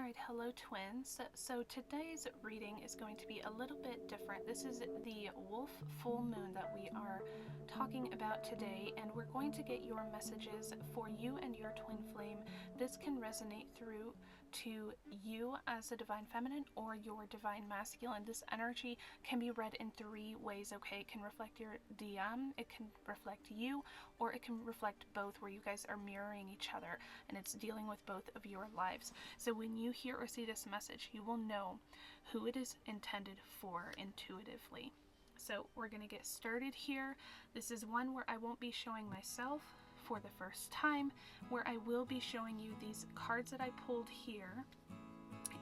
Alright, hello twins. So today's reading is going to be a little bit different. This is the wolf full moon that we are talking about today, and we're going to get your messages for you and your twin flame. This can resonate through to you as a divine feminine or your divine masculine. This energy can be read in three ways, okay? It can reflect your DM, it can reflect you, or it can reflect both, where you guys are mirroring each other and it's dealing with both of your lives. So when you hear or see this message, you will know who it is intended for intuitively. So we're going to get started here. This is one where I won't be showing myself for the first time, where I will be showing you these cards that I pulled here,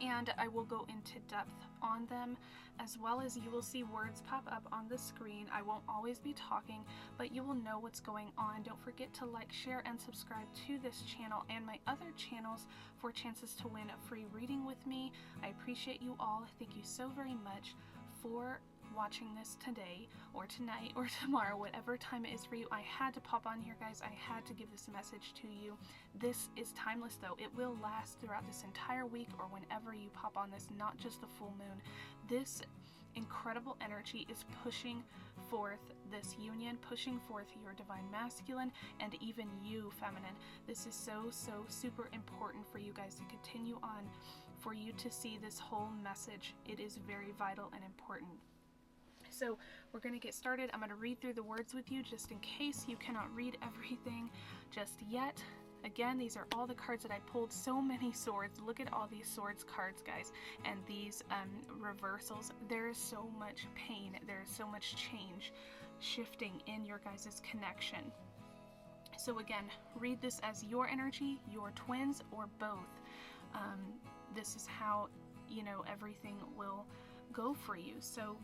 and I will go into depth on them, as well as you will see words pop up on the screen. I won't always be talking, but you will know what's going on. Don't forget to like, share, and subscribe to this channel and my other channels for chances to win a free reading with me. I appreciate you all. Thank you so very much for watching this today or tonight or tomorrow, whatever time it is for you. I had to pop on here, guys. I had to give this message to you. This is timeless, though. It will last throughout this entire week or whenever you pop on this, not just the full moon. This incredible energy is pushing forth this union, pushing forth your divine masculine and even you feminine. This is so super important for you guys to continue on, for you to see this whole message. It is very vital and important. So we're going to get started. I'm going to read through the words with you just in case you cannot read everything just yet. Again, these are all the cards that I pulled. So many swords. Look at all these swords cards, guys, and these reversals. There is so much pain. There is so much change shifting in your guys' connection. So again, read this as your energy, your twins, or both. This is how, you know, everything will go for you. So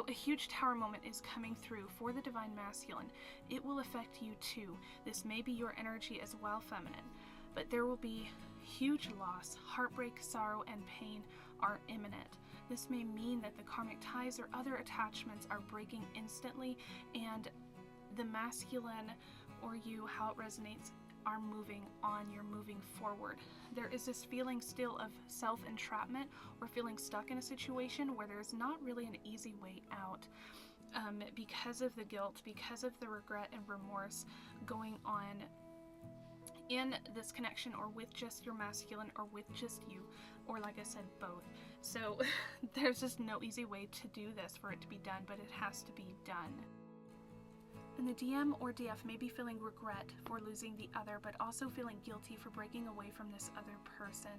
a huge tower moment is coming through for the divine masculine. It will affect you too. This may be your energy as well, feminine, but there will be huge loss, heartbreak, sorrow, and pain are imminent. This may mean that the karmic ties or other attachments are breaking instantly, and the masculine, or you, how it resonates, are moving on. You're moving forward. There is this feeling still of self-entrapment or feeling stuck in a situation where there's not really an easy way out, because of the guilt, because of the regret and remorse going on in this connection, or with just your masculine, or with just you, or like I said, both. So there's just no easy way to do this for it to be done, but it has to be done. And the DM or DF may be feeling regret for losing the other, but also feeling guilty for breaking away from this other person.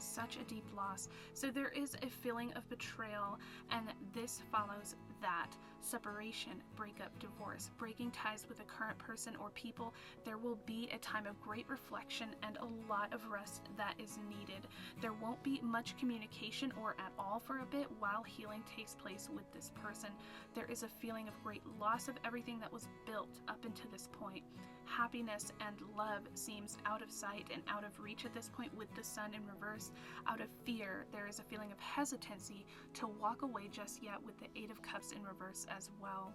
Such a deep loss. So there is a feeling of betrayal, and this follows that. Separation, breakup, divorce, breaking ties with a current person or people. There will be a time of great reflection and a lot of rest that is needed. There won't be much communication or at all for a bit while healing takes place with this person. There is a feeling of great loss of everything that was built up until this point. Happiness and love seems out of sight and out of reach at this point with the sun in reverse. Out of fear, there is a feeling of hesitancy to walk away just yet with the Eight of Cups in reverse as well.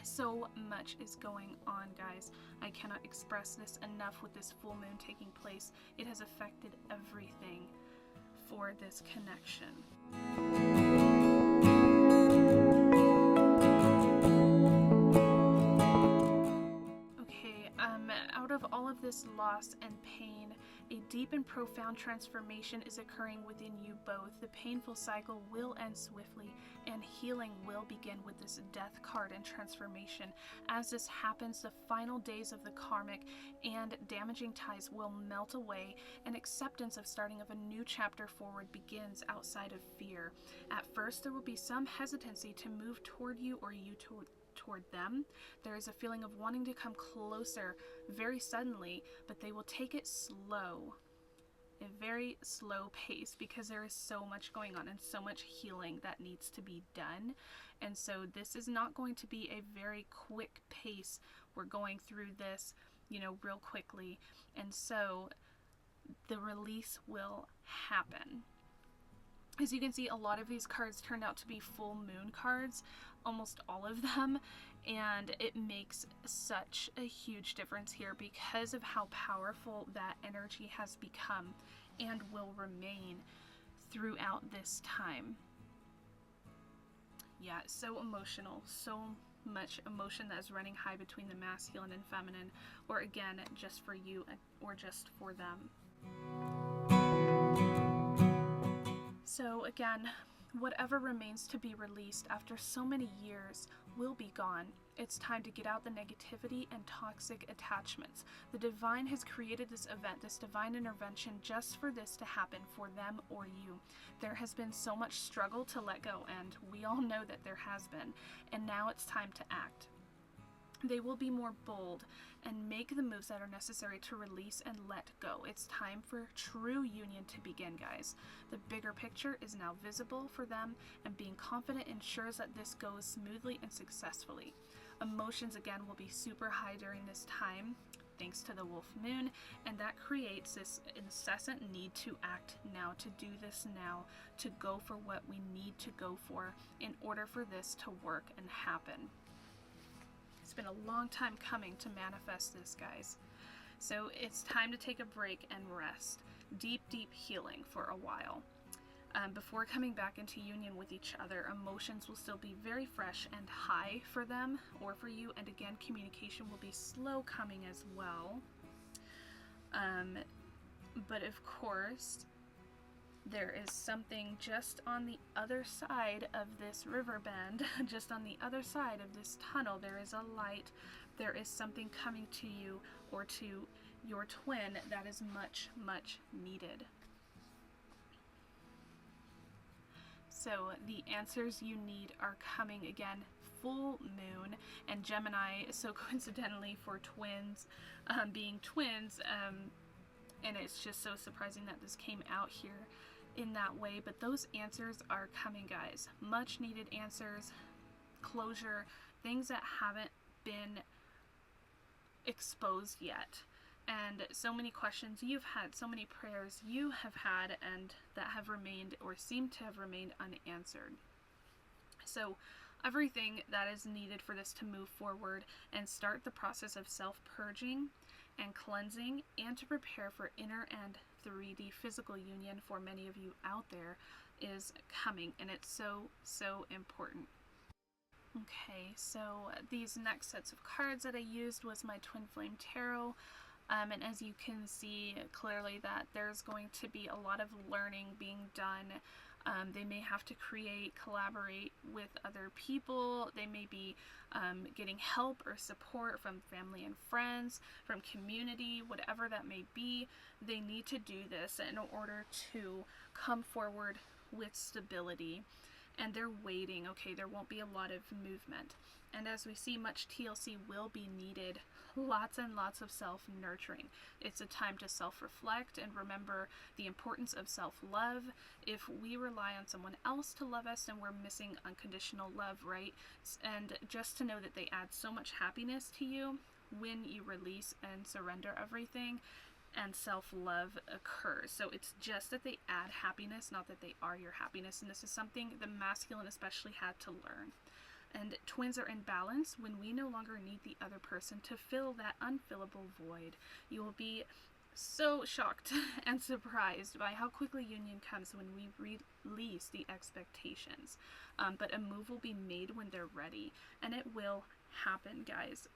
So much is going on, guys. I cannot express this enough with this full moon taking place. It has affected everything for this connection. Out of all of this loss and pain, a deep and profound transformation is occurring within you both. The painful cycle will end swiftly, and healing will begin with this death card and transformation. As this happens, the final days of the karmic and damaging ties will melt away, and acceptance of starting of a new chapter forward begins outside of fear. At first, there will be some hesitancy to move toward you or you toward them. There is a feeling of wanting to come closer very suddenly, but they will take it slow, a very slow pace, because there is so much going on and so much healing that needs to be done. And so this is not going to be a very quick pace. We're going through this, you know, real quickly, and so the release will happen. As you can see, a lot of these cards turned out to be full moon cards, almost all of them, and it makes such a huge difference here because of how powerful that energy has become and will remain throughout this time. Yeah, so emotional, so much emotion that is running high between the masculine and feminine, or again, just for you or just for them. So again, whatever remains to be released after so many years will be gone. It's time to get out the negativity and toxic attachments. The divine has created this event, this divine intervention, just for this to happen for them or you. There has been so much struggle to let go, and we all know that there has been, and now it's time to act. They will be more bold and make the moves that are necessary to release and let go. It's time for true union to begin, guys. The bigger picture is now visible for them, and being confident ensures that this goes smoothly and successfully. Emotions, again, will be super high during this time, thanks to the wolf moon, and that creates this incessant need to act now, to do this now, to go for what we need to go for in order for this to work and happen. It's been a long time coming to manifest this, guys. So it's time to take a break and rest. Deep, deep healing for a while. Before coming back into union with each other, emotions will still be very fresh and high for them or for you. And again, communication will be slow coming as well. But of course, there is something just on the other side of this river bend, just on the other side of this tunnel. There is a light. There is something coming to you or to your twin that is much, much needed. So the answers you need are coming again. Full moon and Gemini, so coincidentally for twins, being twins, and it's just so surprising that this came out here in that way, but those answers are coming, guys. Much needed answers, closure, things that haven't been exposed yet, and so many questions you've had, so many prayers you have had, and that have remained or seem to have remained unanswered. So everything that is needed for this to move forward and start the process of self-purging and cleansing, and to prepare for inner and 3D physical union for many of you out there is coming, and it's so important. Okay, so these next sets of cards that I used was my Twin Flame Tarot, and as you can see clearly that there's going to be a lot of learning being done. They may have to collaborate with other people. They may be getting help or support from family and friends, from community, whatever that may be. They need to do this in order to come forward with stability. And they're waiting. Okay, there won't be a lot of movement. And as we see, much TLC will be needed. Lots and lots of self-nurturing. It's a time to self-reflect and remember the importance of self-love. If we rely on someone else to love us, then we're missing unconditional love, right? And just to know that they add so much happiness to you when you release and surrender everything, and self-love occurs. So it's just that they add happiness, not that they are your happiness. And this is something the masculine especially had to learn. And twins are in balance when we no longer need the other person to fill that unfillable void. You will be so shocked and surprised by how quickly union comes when we release the expectations. But a move will be made when they're ready, and it will happen, guys,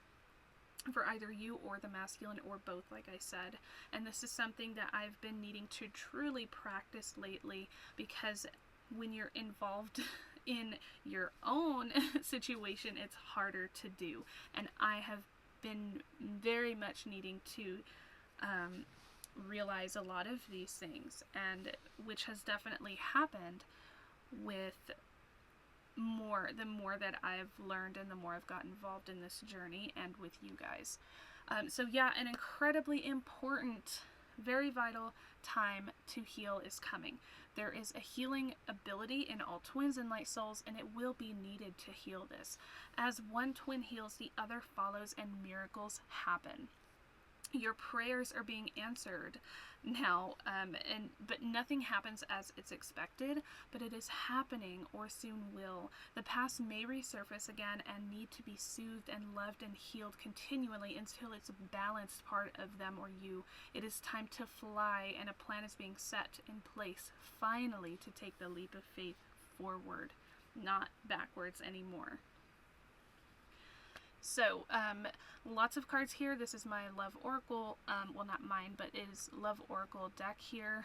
for either you or the masculine or both, like I said. And this is something that I've been needing to truly practice lately, because when you're involved in your own situation, it's harder to do. And I have been very much needing to realize a lot of these things, and which has definitely happened with the more that I've learned and the more I've got involved in this journey and with you guys. So yeah, an incredibly important, very vital time to heal is coming. There is a healing ability in all twins and light souls, and it will be needed to heal this. As one twin heals, the other follows and miracles happen. Your prayers are being answered now, but nothing happens as it's expected, but it is happening or soon will. The past may resurface again and need to be soothed and loved and healed continually until it's a balanced part of them or you. It is time to fly, and a plan is being set in place finally to take the leap of faith forward, not backwards anymore. So, lots of cards here. This is my Love Oracle, well, not mine, but it is Love Oracle deck here.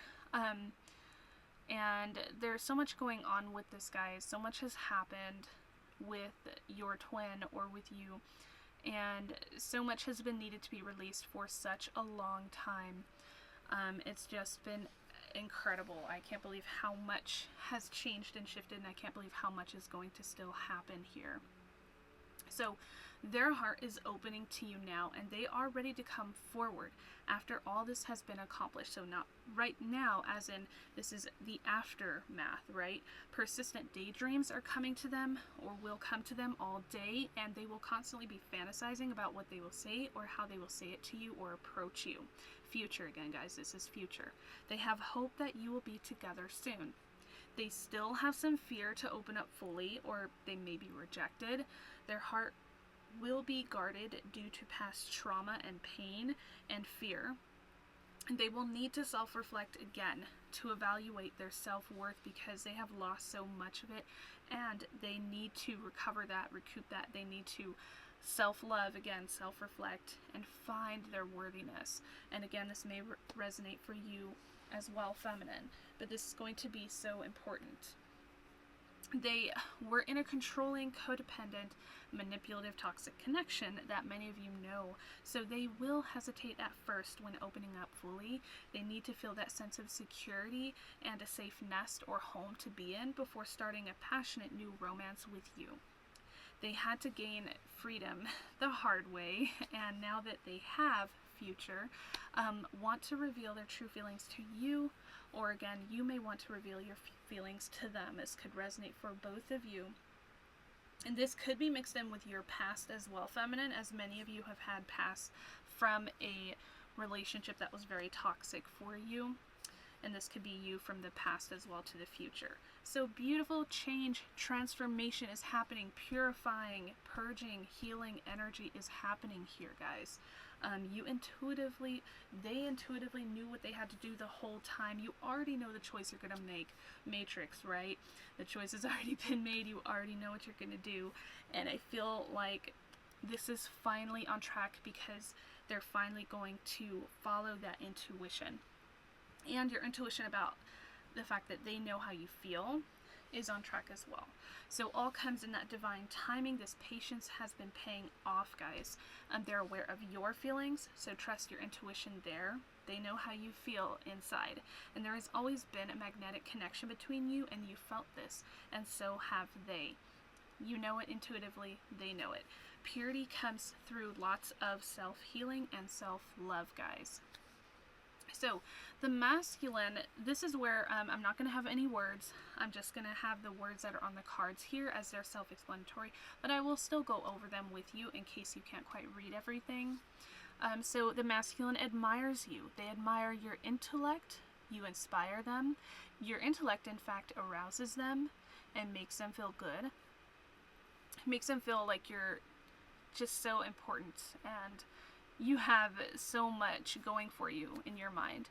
And there's so much going on with this, guys. So much has happened with your twin or with you, and so much has been needed to be released for such a long time. It's just been incredible. I can't believe how much has changed and shifted, and I can't believe how much is going to still happen here. So their heart is opening to you now, and they are ready to come forward after all this has been accomplished. So not right now, as in this is the aftermath, right? Persistent daydreams are coming to them or will come to them all day, and they will constantly be fantasizing about what they will say or how they will say it to you or approach you. Future again, guys, this is future. They have hope that you will be together soon. They still have some fear to open up fully, or they may be rejected. Their heart will be guarded due to past trauma and pain and fear. And they will need to self-reflect again to evaluate their self-worth because they have lost so much of it, and they need to recover that, recoup that. They need to self-love again, self-reflect, and find their worthiness. And again, this may resonate for you as well, feminine, but this is going to be so important. They were in a controlling, codependent, manipulative, toxic connection that many of you know, so they will hesitate at first when opening up fully. They need to feel that sense of security and a safe nest or home to be in before starting a passionate new romance with you. They had to gain freedom the hard way, and now that they have future, want to reveal their true feelings to you, or again, you may want to reveal your feelings to them. This could resonate for both of you. And this could be mixed in with your past as well, feminine, as many of you have had past from a relationship that was very toxic for you. And this could be you from the past as well to the future. So beautiful change, transformation is happening, purifying, purging, healing energy is happening here, guys. They intuitively knew what they had to do the whole time. You already know the choice you're going to make. Matrix, right? The choice has already been made. You already know what you're going to do. And I feel like this is finally on track because they're finally going to follow that intuition. And your intuition about the fact that they know how you feel is on track as well. So all comes in that divine timing. This patience has been paying off, guys. They're aware of your feelings, so trust your intuition there. They know how you feel inside. And there has always been a magnetic connection between you, and you felt this, and so have they. You know it intuitively, they know it. Purity comes through lots of self-healing and self-love, guys. So the masculine, this is where I'm not going to have any words. I'm just going to have the words that are on the cards here as they're self-explanatory, but I will still go over them with you in case you can't quite read everything. So the masculine admires you. They admire your intellect. You inspire them. Your intellect, in fact, arouses them and makes them feel good. Makes them feel like you're just so important and you have so much going for you in your mind.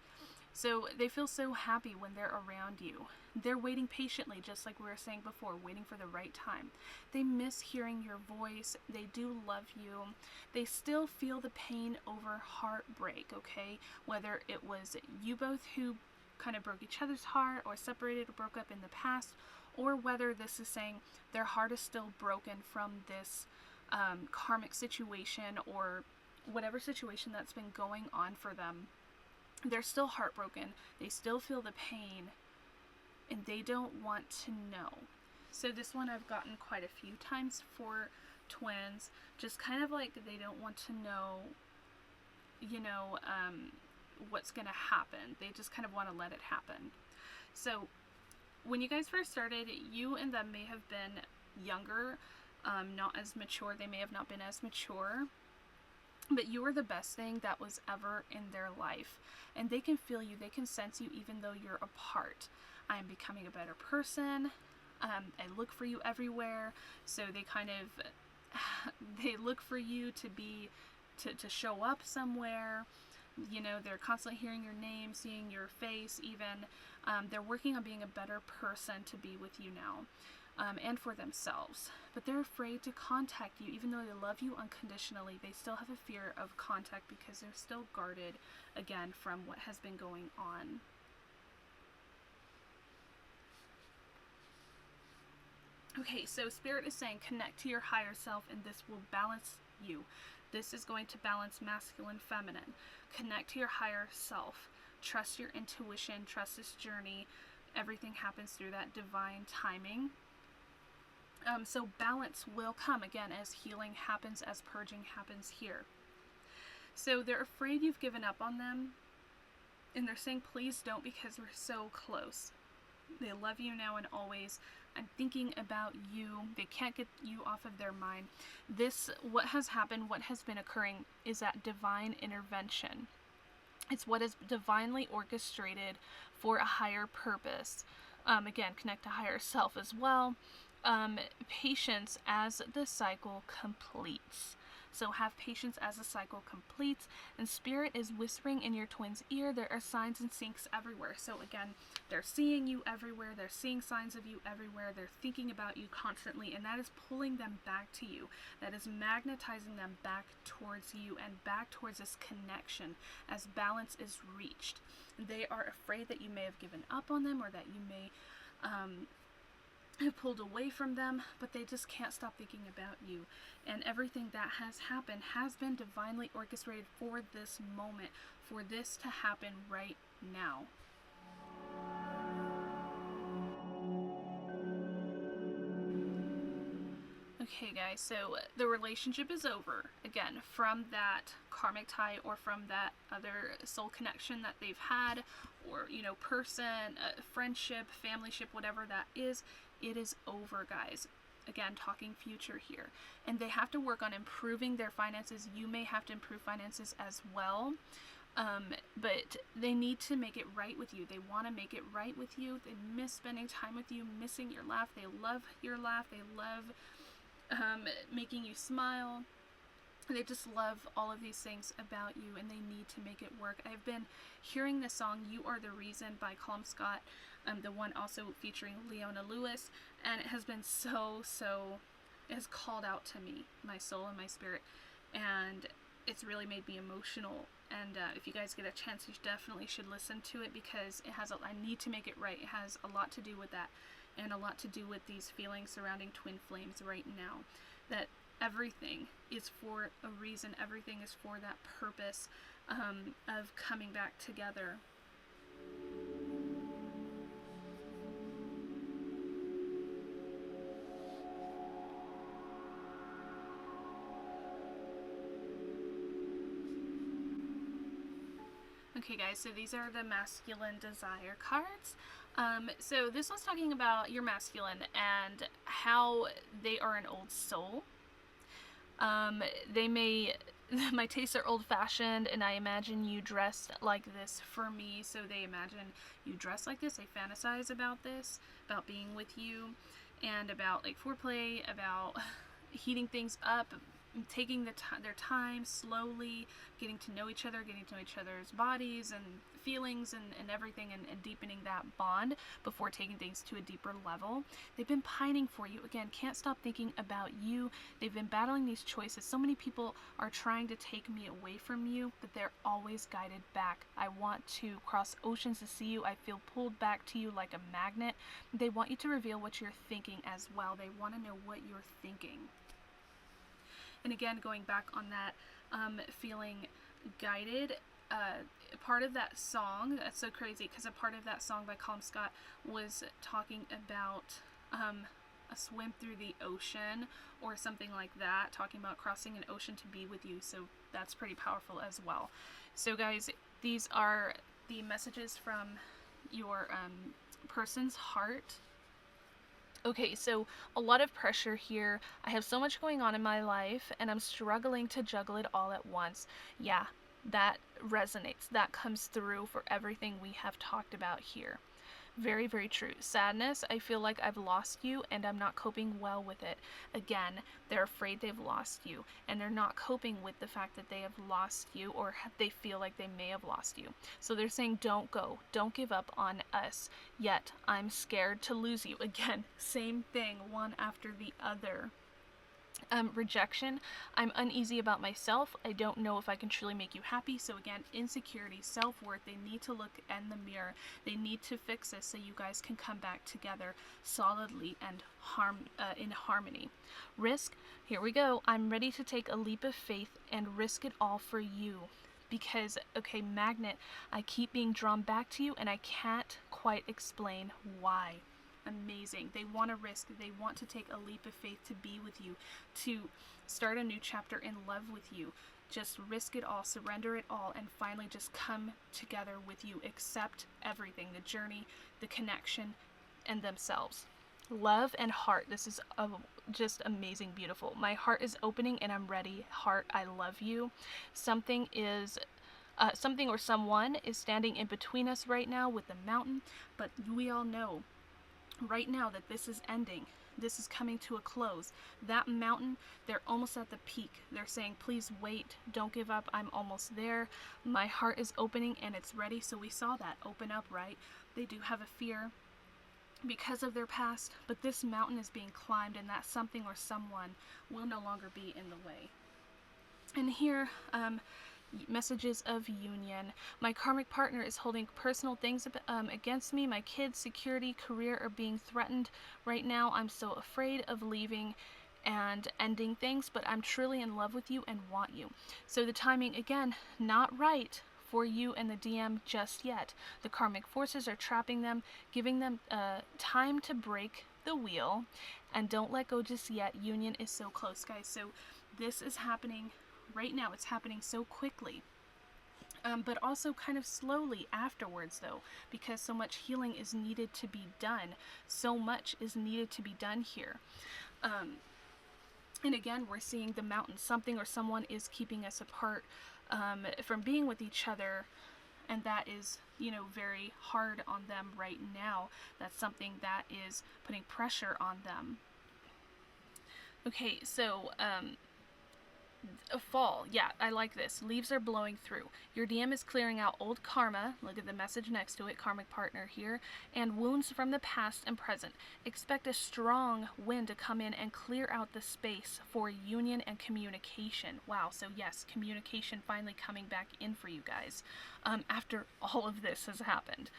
So they feel so happy when they're around you. They're waiting patiently, just like we were saying before, waiting for the right time. They miss hearing your voice. They do love you. They still feel the pain over heartbreak, okay? Whether it was you both who kind of broke each other's heart or separated or broke up in the past, or whether this is saying their heart is still broken from this karmic situation or whatever situation that's been going on for them. They're still heartbroken. They still feel the pain, and they don't want to know. So this one I've gotten quite a few times for twins, just kind of like they don't want to know, what's going to happen. They just kind of want to let it happen. So when you guys first started, you and them may have been younger, not as mature. They may have not been as mature. but you are the best thing that was ever in their life. And they can feel you, they can sense you even though you're apart. I am becoming a better person. I look for you everywhere. So they kind of, they look for you to be, to show up somewhere. You know, they're constantly hearing your name, seeing your face even. They're working on being a better person to be with you now. And for themselves. But they're afraid to contact you. Even though they love you unconditionally, they still have a fear of contact because they're still guarded, again, from what has been going on. Okay, so Spirit is saying connect to your higher self, and this will balance you. This is going to balance masculine, feminine. Connect to your higher self. Trust your intuition. Trust this journey. Everything happens through that divine timing. So balance will come, again, as healing happens, as purging happens here. So they're afraid you've given up on them, and they're saying, please don't, because we're so close. They love you now and always. I'm thinking about you. They can't get you off of their mind. This, what has happened, what has been occurring, is that divine intervention. It's what is divinely orchestrated for a higher purpose. Again, connect to higher self as well. Patience as the cycle completes. So have patience as the cycle completes. And Spirit is whispering in your twin's ear. There are signs and syncs everywhere. So again, they're seeing you everywhere. They're seeing signs of you everywhere. They're thinking about you constantly. And that is pulling them back to you. That is magnetizing them back towards you and back towards this connection as balance is reached. They are afraid that you may have given up on them, or that you may have pulled away from them, but they just can't stop thinking about you. And everything that has happened has been divinely orchestrated for this moment, for this to happen right now. Okay guys, so the relationship is over. Again, from that karmic tie or from that other soul connection that they've had, or, you know, person, friendship, familyship, whatever that is, it is over, guys. Again, talking future here. And they have to work on improving their finances. You may have to improve finances as well. But they need to make it right with you. They want to make it right with you. They miss spending time with you, missing your laugh. They love your laugh. They love making you smile. They just love all of these things about you, and they need to make it work. I've been hearing the song You Are the Reason by CALUM, the one also featuring Leona Lewis, and it has been so, it has called out to me, my soul and my spirit, and it's really made me emotional. And if you guys get a chance, you definitely should listen to it, because it has I need to make it right. It has a lot to do with that, and a lot to do with these feelings surrounding twin flames right now. That everything is for a reason. Everything is for that purpose of coming back together. Okay guys, so these are the masculine desire cards. So this one's talking about your masculine and how they are an old soul. They may, my tastes are old-fashioned, and I imagine you dress like this for me. So they imagine you dress like this. They fantasize about this, about being with you, and about like foreplay, about heating things up, taking their time slowly, getting to know each other, getting to know each other's bodies and feelings and everything, and deepening that bond before taking things to a deeper level. They've been pining for you. Again, can't stop thinking about you. They've been battling these choices. So many people are trying to take me away from you, but they're always guided back. I want to cross oceans to see you. I feel pulled back to you like a magnet. They want you to reveal what you're thinking as well. They want to know what you're thinking. And again, going back on that, feeling guided, part of that song, that's so crazy, because a part of that song by CALUM was talking about a swim through the ocean or something like that, talking about crossing an ocean to be with you. So that's pretty powerful as well. So guys, these are the messages from your person's heart. Okay, so a lot of pressure here. I have so much going on in my life and I'm struggling to juggle it all at once. Yeah, that resonates. That comes through for everything we have talked about here. Very, very true. Sadness, I feel like I've lost you and I'm not coping well with it. Again, they're afraid they've lost you and they're not coping with the fact that they have lost you, or they feel like they may have lost you. So they're saying, don't go, don't give up on us, yet I'm scared to lose you. Again, same thing, one after the other. Rejection, I'm uneasy about myself. I don't know if I can truly make you happy. So again, insecurity, self-worth, they need to look in the mirror. They need to fix this so you guys can come back together solidly and in harmony. Risk, here we go. I'm ready to take a leap of faith and risk it all for you. Because, okay, magnet, I keep being drawn back to you and I can't quite explain why. Amazing. They want to risk, they want to take a leap of faith to be with you, to start a new chapter in love with you. Just risk it all, surrender it all, and finally just come together with you. Accept everything, the journey, the connection, and themselves. Love and heart. This is just amazing, beautiful. My heart is opening and I'm ready. Heart, I love you. Something or someone is standing in between us right now with the mountain, but we all know right now that this is ending. This is coming to a close. That mountain, they're almost at the peak. They're saying, please wait, don't give up, I'm almost there. My heart is opening and it's ready. So we saw that open up, right? They do have a fear because of their past, but this mountain is being climbed and that something or someone will no longer be in the way. And here, messages of union. My karmic partner is holding personal things against me. My kids, security, career are being threatened right now. I'm so afraid of leaving and ending things, but I'm truly in love with you and want you. So the timing, again, not right for you and the DM just yet. The karmic forces are trapping them, giving them time to break the wheel, and don't let go just yet. Union is so close, guys. So this is happening right now. It's happening so quickly, but also kind of slowly afterwards, though, because so much healing is needed to be done. So much is needed to be done here. And again, we're seeing the mountain. Something or someone is keeping us apart from being with each other, and that is, very hard on them right now. That's something that is putting pressure on them. Okay, so a fall. Yeah, I like this. Leaves are blowing through. Your DM is clearing out old karma. Look at the message next to it, karmic partner here. And wounds from the past and present. Expect a strong wind to come in and clear out the space for union and communication. Wow, so yes, communication finally coming back in for you guys after all of this has happened.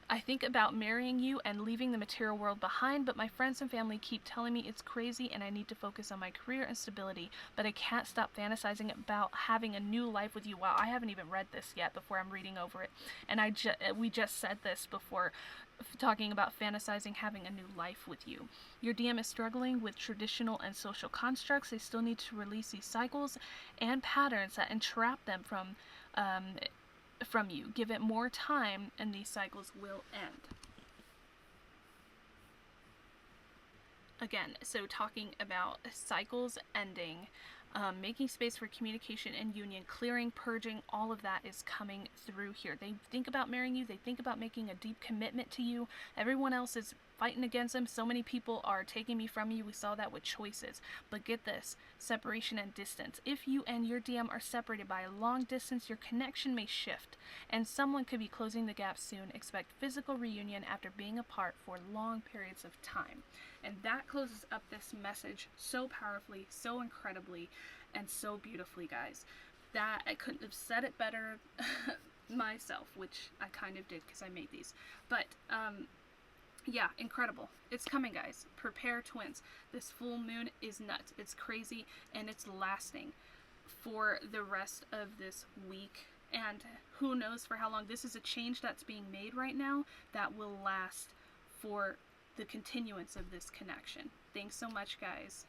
I think about marrying you and leaving the material world behind, but my friends and family keep telling me it's crazy and I need to focus on my career and stability, but I can't stop fantasizing about having a new life with you. Wow, I haven't even read this yet before I'm reading over it, and we just said this before, talking about fantasizing having a new life with you. Your DM is struggling with traditional and social constructs. They still need to release these cycles and patterns that entrap them from you. Give it more time and these cycles will end. Again, so talking about cycles ending, making space for communication and union, clearing, purging, all of that is coming through here. They think about marrying you. They think about making a deep commitment to you. Everyone else is fighting against them. So many people are taking me from you. We saw that with choices. But get this, separation and distance. If you and your DM are separated by a long distance, your connection may shift, and someone could be closing the gap soon. Expect physical reunion after being apart for long periods of time. And that closes up this message so powerfully, so incredibly, and so beautifully, guys, that I couldn't have said it better myself, which I kind of did because I made these. But yeah, incredible. It's coming, guys. Prepare, twins. This full moon is nuts. It's crazy, and it's lasting for the rest of this week. And who knows for how long. This is a change that's being made right now that will last for the continuance of this connection. Thanks so much, guys.